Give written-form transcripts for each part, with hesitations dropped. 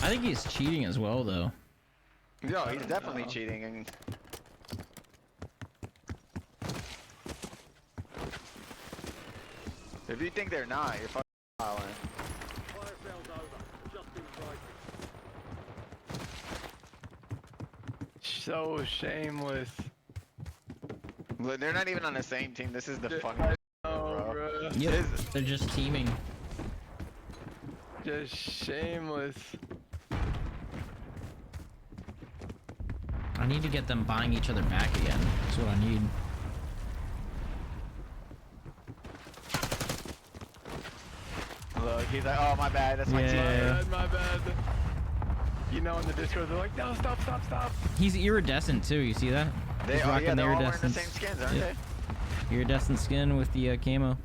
I think he's cheating as well, though. Yo, he's definitely cheating. And if you think they're not, you're fucking lying. So shameless. Look, they're not even on the same team. This is the funniest. Oh, bro. Yep, they're just teaming. Just shameless. I need to get them buying each other back again. That's what I need. Look, he's like, oh my bad, that's my team. My bad. You know, in the Discord, they're like, no, stop, stop, stop. He's iridescent too. You see that? They, He's oh rocking yeah, the they're all wearing the iridescence. same skins, aren't Yep. Iridescent skin with the camo. they?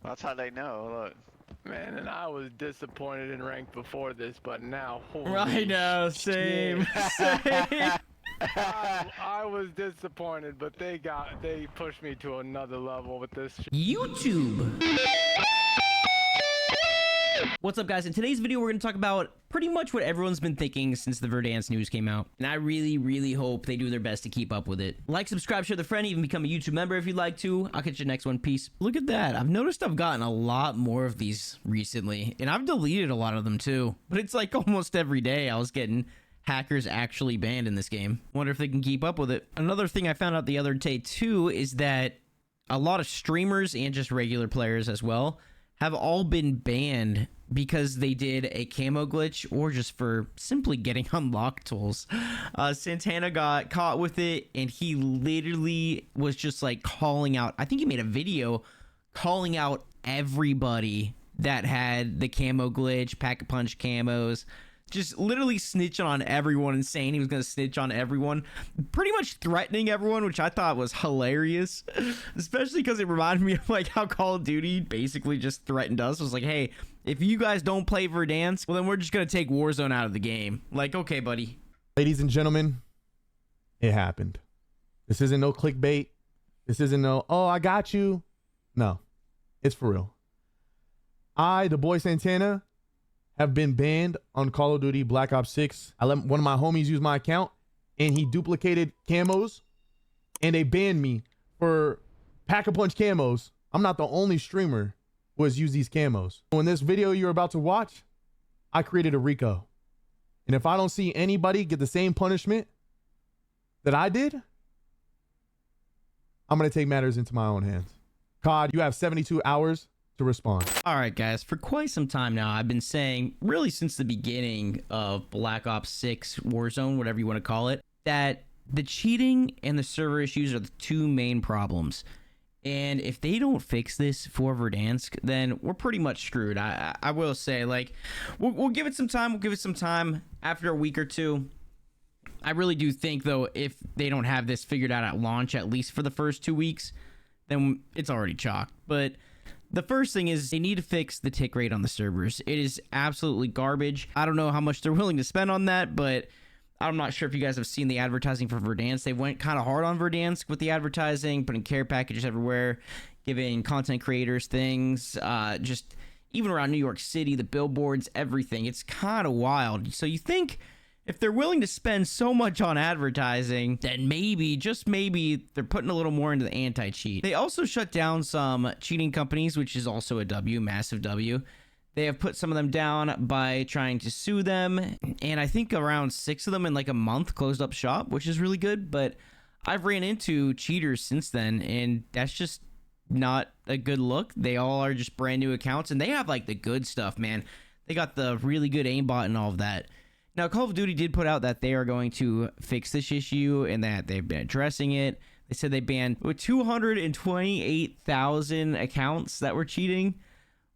That's how they know. Look. Man, and I was disappointed in rank before this, but now, holy I know, same. Same. I was disappointed, but they pushed me to another level with this. YouTube. What's up, guys? In today's video, we're going to talk about pretty much what everyone's been thinking since the Verdansk news came out. And I really hope they do their best to keep up with it. Like, subscribe, share with a friend, even become a YouTube member if you'd like to. I'll catch you next one. Peace. Look at that. I've noticed I've gotten a lot more of these recently. And I've deleted a lot of them too. But it's like almost every day I was getting hackers actually banned in this game. Wonder if they can keep up with it. Another thing I found out the other day too is that a lot of streamers and just regular players as well have all been banned because they did a camo glitch or just for simply getting unlocked tools. Santana got caught with it and he literally was just like calling out, I think he made a video calling out everybody that had the camo glitch, pack-a-punch camos, just literally snitching on everyone and saying he was going to snitch on everyone, pretty much threatening everyone, which I thought was hilarious, especially because it reminded me of like how Call of Duty basically just threatened us. It was like, hey, if you guys don't play Verdansk, well, then we're just going to take Warzone out of the game. Like, okay, buddy. Ladies and gentlemen, it happened. This isn't no clickbait. This isn't no, oh, I got you. No, it's for real. I, the boy Santana, have been banned on Call of Duty Black Ops 6. I let one of my homies use my account and he duplicated camos and they banned me for pack-a-punch camos. I'm not the only streamer who has used these camos. In this video you're about to watch, I created a Rico. And if I don't see anybody get the same punishment that I did, I'm going to take matters into my own hands. COD, you have 72 hours to respond. All right, guys, for quite some time now, I've been saying, really since the beginning of Black Ops 6 Warzone, whatever you want to call it, that the cheating and the server issues are the two main problems. And if they don't fix this for Verdansk, then we're pretty much screwed. I will say, like, we'll give it some time. We'll give it some time after a week or two. I really do think, though, if they don't have this figured out at launch, at least for the first 2 weeks, then it's already chalked. But the first thing is they need to fix the tick rate on the servers. It is absolutely garbage. I don't know how much they're willing to spend on that, but I'm not sure if you guys have seen the advertising for Verdansk. They went kind of hard on Verdansk with the advertising, putting care packages everywhere, giving content creators things, just even around New York City, the billboards, everything. It's kind of wild. So you think if they're willing to spend so much on advertising, then maybe, just maybe, they're putting a little more into the anti-cheat. They also shut down some cheating companies, which is also a W, massive W. They have put some of them down by trying to sue them, and I think around 6 of them in like a month closed up shop, which is really good, but I've ran into cheaters since then, and that's just not a good look. They all are just brand new accounts, and they have like the good stuff, man. They got the really good aimbot and all of that. Now, Call of Duty did put out that they are going to fix this issue and that they've been addressing it. They said they banned 228,000 accounts that were cheating,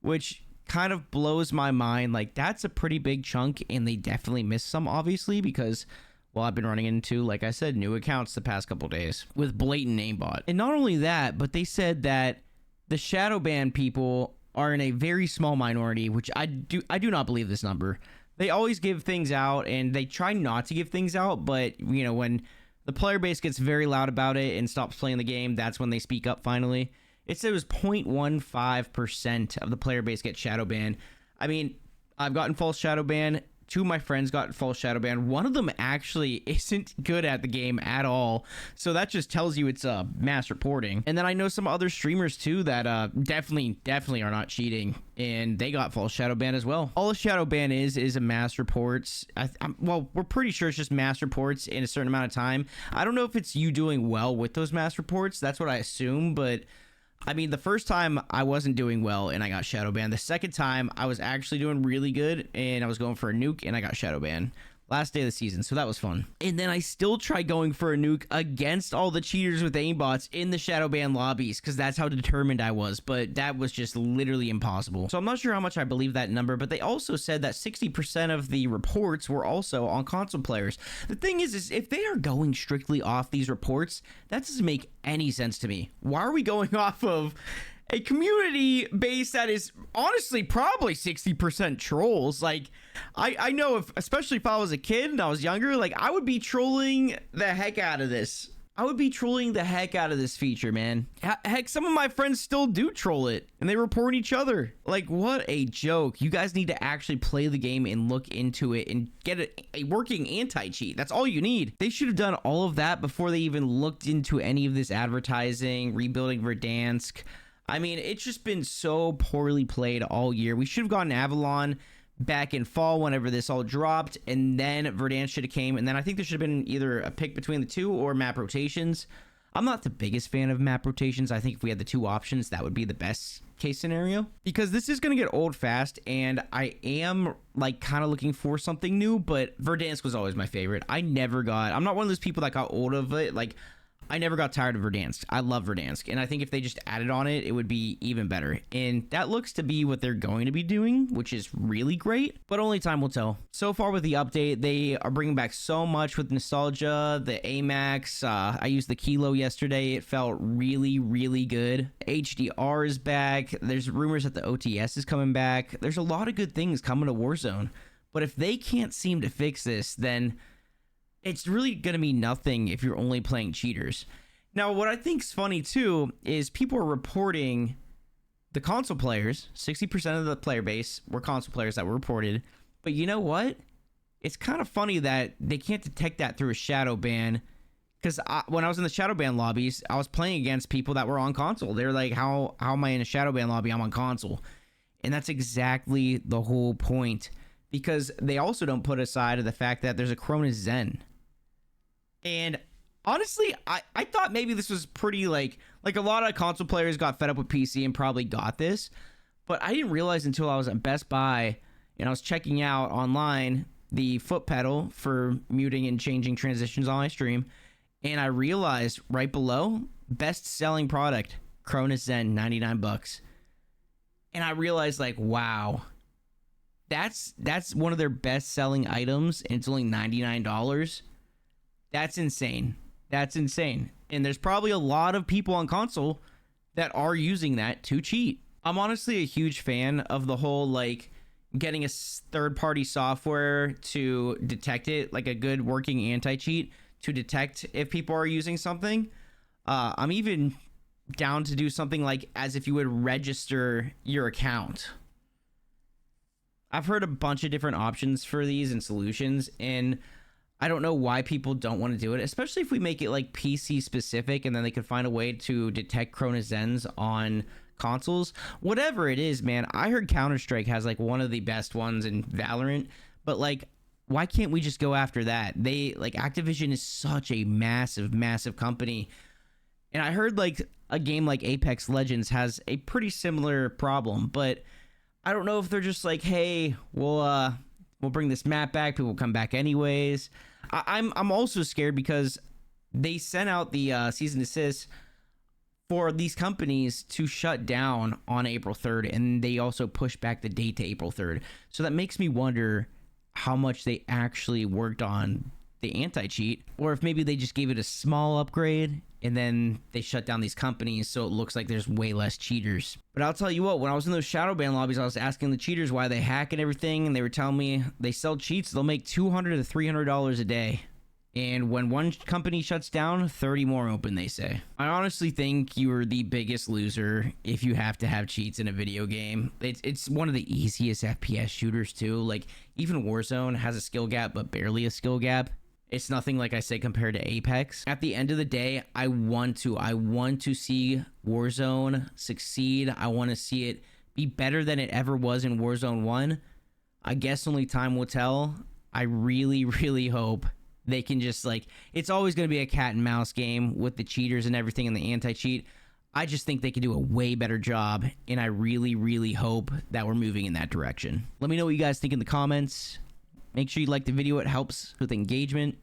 which kind of blows my mind. Like, that's a pretty big chunk, and they definitely missed some, obviously, because, well, I've been running into, like I said, new accounts the past couple days with blatant aimbot. And not only that, but they said that the shadow ban people are in a very small minority, which I do not believe this number. They always give things out, and they try not to give things out, but, you know, when the player base gets very loud about it and stops playing the game, that's when they speak up finally. It said it was 0.15% of the player base get shadow banned. I mean, I've gotten false shadow ban. 2 of my friends got false shadow ban. One of them actually isn't good at the game at all. So that just tells you it's mass reporting. And then I know some other streamers too that definitely are not cheating, and they got false shadow ban as well. All a shadow ban is a mass reports. Well, we're pretty sure it's just mass reports in a certain amount of time. I don't know if it's you doing well with those mass reports. That's what I assume, but I mean, the first time I wasn't doing well and I got shadow banned. The second time I was actually doing really good and I was going for a nuke and I got shadow banned. Last day of the season, so that was fun. And then I still tried going for a nuke against all the cheaters with aimbots in the shadow ban lobbies because that's how determined I was, but that was just literally impossible. So I'm not sure how much I believe that number, but they also said that 60% of the reports were also on console players. The thing is if they are going strictly off these reports, that doesn't make any sense to me. Why are we going off of a community base that is honestly probably 60% trolls? Like, I know, if especially if I was a kid and I was younger, like, I would be trolling the heck out of this. I would be trolling the heck out of this feature, man. Heck, some of my friends still do troll it and they report each other. Like, what a joke. You guys need to actually play the game and look into it and get a working anti-cheat. That's all you need. They should have done all of that before they even looked into any of this advertising, rebuilding Verdansk. I mean, it's just been so poorly played all year. We should have gotten Avalon back in fall whenever this all dropped, and then Verdansk should have came, and then I think there should have been either a pick between the two or map rotations. I'm not the biggest fan of map rotations. I think if we had the 2 options, that would be the best case scenario, because this is going to get old fast, and I am like kind of looking for something new, but Verdansk was always my favorite. I'm not one of those people that got old of it. Like, I never got tired of Verdansk. I love Verdansk, and I think if they just added on it, it would be even better. And that looks to be what they're going to be doing, which is really great, but only time will tell. So far with the update, they are bringing back so much with nostalgia, the AMAX. I used the Kilo yesterday. It felt really, really good. HDR is back. There's rumors that the OTS is coming back. There's a lot of good things coming to Warzone, but if they can't seem to fix this, then it's really going to mean nothing if you're only playing cheaters. Now, what I think's funny too is people are reporting the console players. 60% of the player base were console players that were reported. But you know what? It's kind of funny that they can't detect that through a shadow ban. Because when I was in the shadow ban lobbies, I was playing against people that were on console. They're like, how am I in a shadow ban lobby? I'm on console. And that's exactly the whole point. Because they also don't put aside of the fact that there's a Cronus Zen. And honestly, I thought maybe this was pretty like a lot of console players got fed up with PC and probably got this, but I didn't realize until I was at Best Buy and I was checking out online the foot pedal for muting and changing transitions on my stream, and I realized right below, best selling product, Cronus Zen, $99. And I realized, like, wow, that's one of their best selling items and it's only $99. That's insane. That's insane. And there's probably a lot of people on console that are using that to cheat. I'm honestly a huge fan of the whole, like, getting a third-party software to detect it, like a good working anti-cheat to detect if people are using something. I'm even down to do something like as if you would register your account. I've heard a bunch of different options for these and solutions, and I don't know why people don't want to do it, especially if we make it like PC specific and then they can find a way to detect Cronus Zens on consoles. Whatever it is, man, I heard Counter-Strike has like one of the best ones in Valorant, but like, why can't we just go after that? They, like, Activision is such a massive, massive company. And I heard like a game like Apex Legends has a pretty similar problem, but I don't know if they're just like, hey, we'll bring this map back. People will come back anyways. I'm also scared because they sent out the cease and desist for these companies to shut down on April 3rd, and they also pushed back the date to April 3rd. So that makes me wonder how much they actually worked on the anti-cheat, or if maybe they just gave it a small upgrade and then they shut down these companies so it looks like there's way less cheaters. But I'll tell you what, when I was in those shadow ban lobbies, I was asking the cheaters why they hack and everything, and they were telling me they sell cheats, they'll make $200 to $300 a day. And when one company shuts down, 30 more open, they say. I honestly think you are the biggest loser if you have to have cheats in a video game. It's one of the easiest FPS shooters too. Like, even Warzone has a skill gap, but barely a skill gap. It's nothing, like I say, compared to Apex. At the end of the day, I want to see Warzone succeed. I want to see it be better than it ever was in Warzone 1. I guess only time will tell. I really, really hope they can just, like, it's always going to be a cat and mouse game with the cheaters and everything and the anti-cheat. I just think they can do a way better job, and I really, really hope that we're moving in that direction. Let me know what you guys think in the comments. Make sure you like the video. It helps with engagement.